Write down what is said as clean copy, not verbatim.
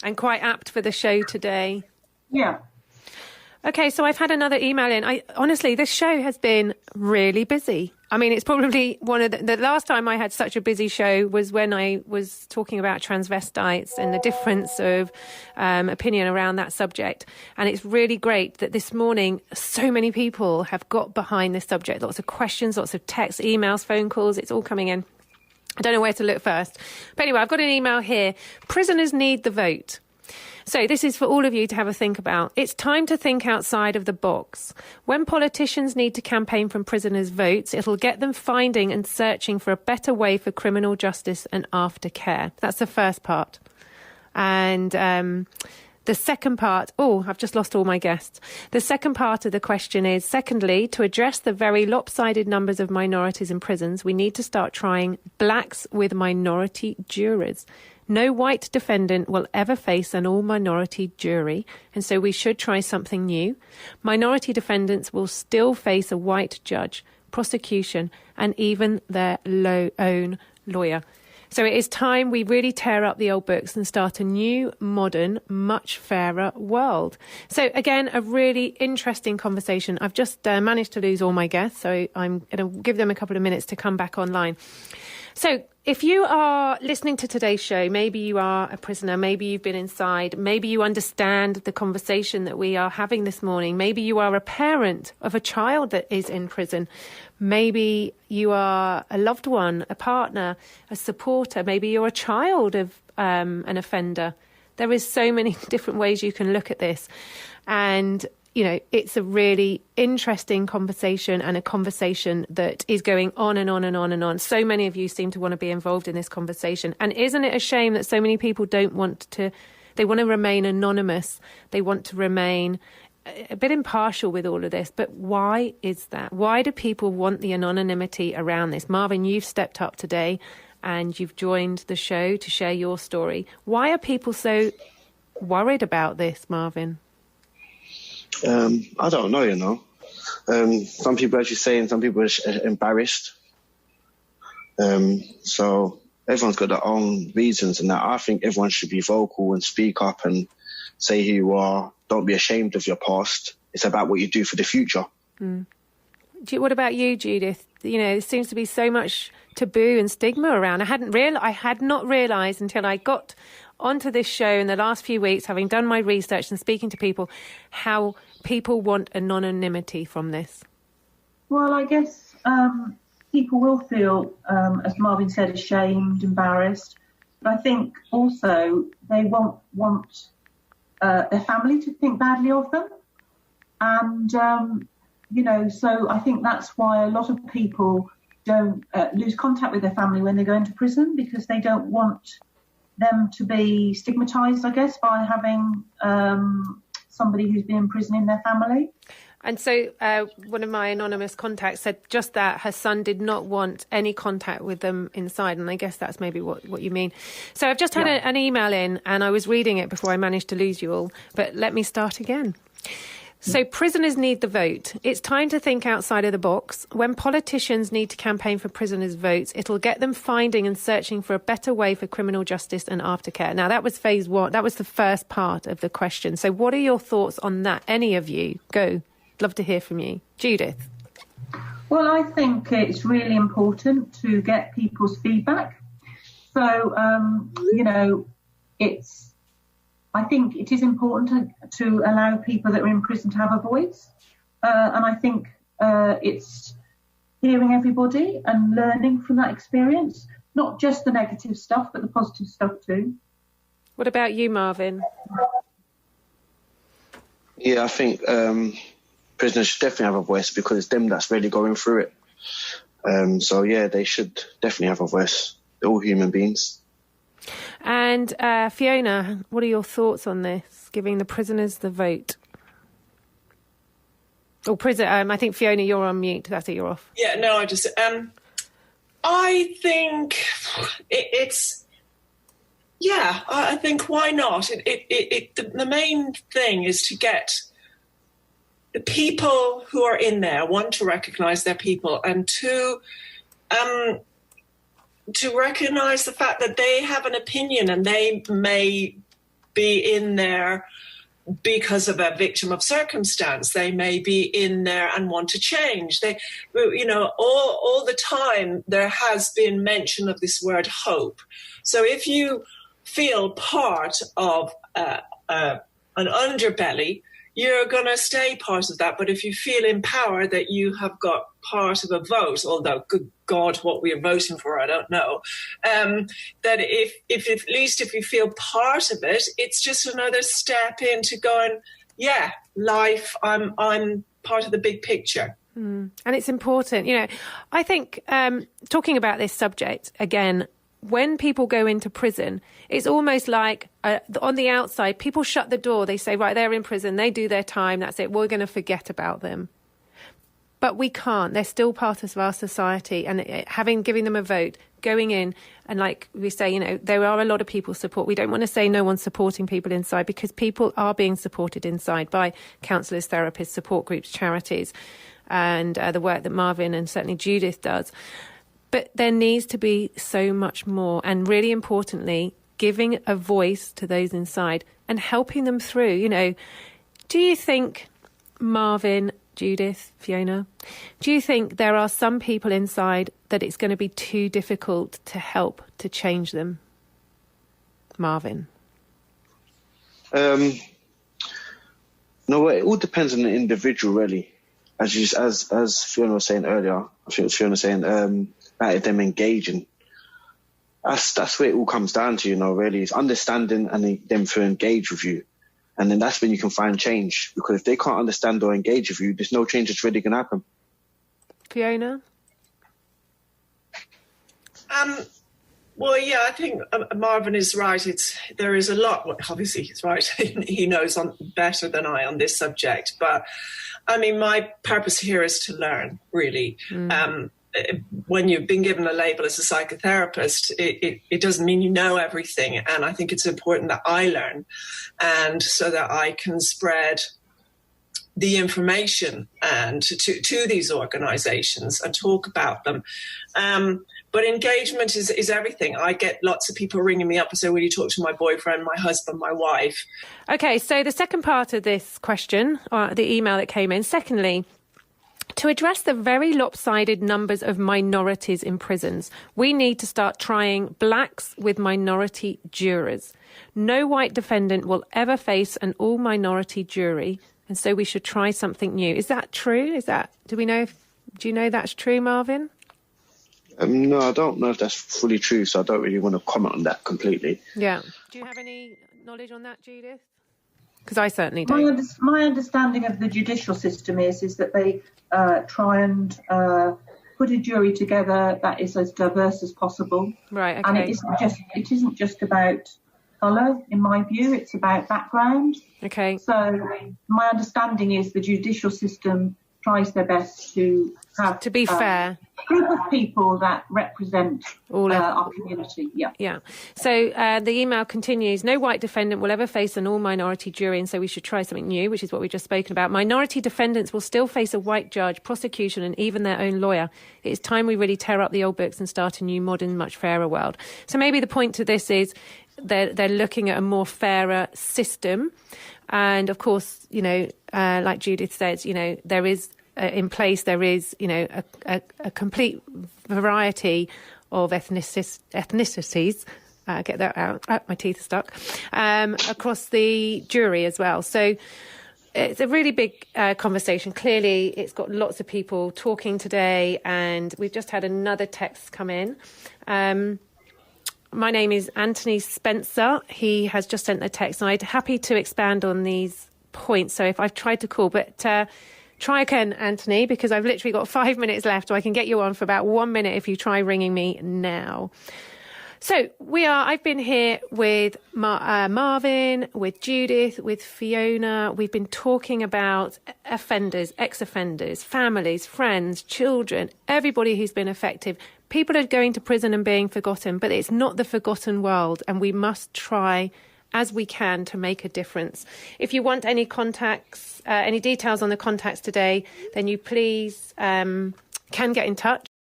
And quite apt for the show today. Yeah. Okay, so I've had another email in. Honestly, this show has been really busy. I mean, it's probably one of the last time I had such a busy show was when I was talking about transvestites and the difference of opinion around that subject. And it's really great that this morning so many people have got behind this subject. Lots of questions, lots of texts, emails, phone calls. It's all coming in. I don't know where to look first. But anyway, I've got an email here. Prisoners need the vote. So this is for all of you to have a think about. It's time to think outside of the box. When politicians need to campaign from prisoners' votes, it'll get them finding and searching for a better way for criminal justice and aftercare. That's the first part. And the second part, I've just lost all my guests. The second part of the question is, secondly, to address the very lopsided numbers of minorities in prisons, we need to start trying blacks with minority jurors. No white defendant will ever face an all-minority jury, and so we should try something new. Minority defendants will still face a white judge, prosecution, and even their own lawyer. So it is time we really tear up the old books and start a new, modern, much fairer world. So again, a really interesting conversation. I've just managed to lose all my guests, so I'm going to give them a couple of minutes to come back online. So if you are listening to today's show, maybe you are a prisoner, maybe you've been inside, maybe you understand the conversation that we are having this morning, maybe you are a parent of a child that is in prison, maybe you are a loved one, a partner, a supporter, maybe you're a child of an offender. There is so many different ways you can look at this. And you know, it's a really interesting conversation and a conversation that is going on and on and on and on. So many of you seem to want to be involved in this conversation. And isn't it a shame that so many people they want to remain anonymous. They want to remain a bit impartial with all of this. But why is that? Why do people want the anonymity around this? Marvin, you've stepped up today and you've joined the show to share your story. Why are people so worried about this, Marvin? I don't know, you know. Some people, as you say, and some people are embarrassed. So everyone's got their own reasons, and I think everyone should be vocal and speak up and say who you are. Don't be ashamed of your past. It's about what you do for the future. Mm. What about you, Judith? You know, there seems to be so much taboo and stigma around. I had not realised until I got onto this show in the last few weeks, having done my research and speaking to people, how people want anonymity from this. Well, I guess people will feel, as Marvin said, ashamed, embarrassed. But I think also they won't want their family to think badly of them. And, you know, so I think that's why a lot of people don't lose contact with their family when they go into prison, because they don't want them to be stigmatised, I guess, by having somebody who's been in prison in their family. And so one of my anonymous contacts said just that her son did not want any contact with them inside. And I guess that's maybe what you mean. So I've just had an email in and I was reading it before I managed to lose you all. But let me start again. So prisoners need the vote. It's time to think outside of the box. When politicians need to campaign for prisoners' votes, it'll get them finding and searching for a better way for criminal justice and aftercare. Now, that was phase one. That was the first part of the question. So what are your thoughts on that? Any of you? Go. Love to hear from you. Judith. Well, I think it's really important to get people's feedback. So, you know, I think it is important to allow people that are in prison to have a voice. And I think it's hearing everybody and learning from that experience, not just the negative stuff, but the positive stuff too. What about you, Marvin? Yeah, I think prisoners should definitely have a voice because it's them that's really going through it. So, yeah, they should definitely have a voice. They're all human beings. And Fiona, what are your thoughts on this, giving the prisoners the vote? Or I think, Fiona, you're on mute. That's it, you're off. Yeah, no, I think I think why not? The main thing is to get the people who are in there, one, to recognise their people, and two, to recognise the fact that they have an opinion and they may be in there because of a victim of circumstance. They may be in there and want to change. They, all the time there has been mention of this word hope. So if you feel part of an underbelly, you're going to stay part of that. But if you feel empowered that you have got part of a vote, although good God, what we are voting for, I don't know, that if at least if you feel part of it, it's just another step into going, yeah, life, I'm part of the big picture. And it's important. I think talking about this subject, again, when people go into prison, it's almost like on the outside, people shut the door. They say, right, they're in prison. They do their time. That's it. We're going to forget about them. But we can't. They're still part of our society. And giving them a vote, going in, and like we say, there are a lot of people support. We don't want to say no one's supporting people inside, because people are being supported inside by counsellors, therapists, support groups, charities, and the work that Marvin and certainly Judith does. But there needs to be so much more. And really importantly, giving a voice to those inside and helping them through. Do you think, Marvin, Judith, Fiona, do you think there are some people inside that it's going to be too difficult to help to change them? Marvin? No, it all depends on the individual, really. As Fiona was saying earlier, I think it was Fiona saying about them engaging. That's where it all comes down to, really. It's understanding and them to engage with you. And then that's when you can find change. Because if they can't understand or engage with you, there's no change that's really going to happen. Fiona? Well, yeah, I think Marvin is right. There is a lot. Well, obviously, he's right. He knows better than I on this subject. But I mean, my purpose here is to learn, really. When you've been given a label as a psychotherapist, it doesn't mean you know everything. And I think it's important that I learn, and so that I can spread the information and to these organisations and talk about them. But engagement is everything. I get lots of people ringing me up and say, will you talk to my boyfriend, my husband, my wife? Okay, so the second part of this question, the email that came in, secondly, to address the very lopsided numbers of minorities in prisons, we need to start trying blacks with minority jurors. No white defendant will ever face an all-minority jury, and so we should try something new. Is that true? Do you know that's true, Marvin? No, I don't know if that's fully true, so I don't really want to comment on that completely. Yeah. Do you have any knowledge on that, Judith? Because I certainly don't. My understanding of the judicial system is that they try and put a jury together that is as diverse as possible. Right. Okay. And it isn't just about colour, in my view. It's about background. Okay. So my understanding is the judicial system tries their best to have to be fair. A group of people that represent our community. Yeah. So the email continues, no white defendant will ever face an all-minority jury, and so we should try something new, which is what we've just spoken about. Minority defendants will still face a white judge, prosecution, and even their own lawyer. It is time we really tear up the old books and start a new, modern, much fairer world. So maybe the point to this is they're looking at a more fairer system. And of course, like Judith says, there is in place, there is, a complete variety of ethnicities. Get that out. My teeth are stuck. Across the jury as well. So it's a really big conversation. Clearly, it's got lots of people talking today, and we've just had another text come in. My name is Anthony Spencer. He has just sent a text, and I'm happy to expand on these points. So if I've tried to call, but try again, Anthony, because I've literally got 5 minutes left, so I can get you on for about 1 minute if you try ringing me now. So I've been here with Marvin, with Judith, with Fiona. We've been talking about offenders, ex-offenders, families, friends, children, everybody who's been affected. People are going to prison and being forgotten, but it's not the forgotten world, and we must try as we can to make a difference. If you want any contacts, any details on the contacts today, then you please can get in touch.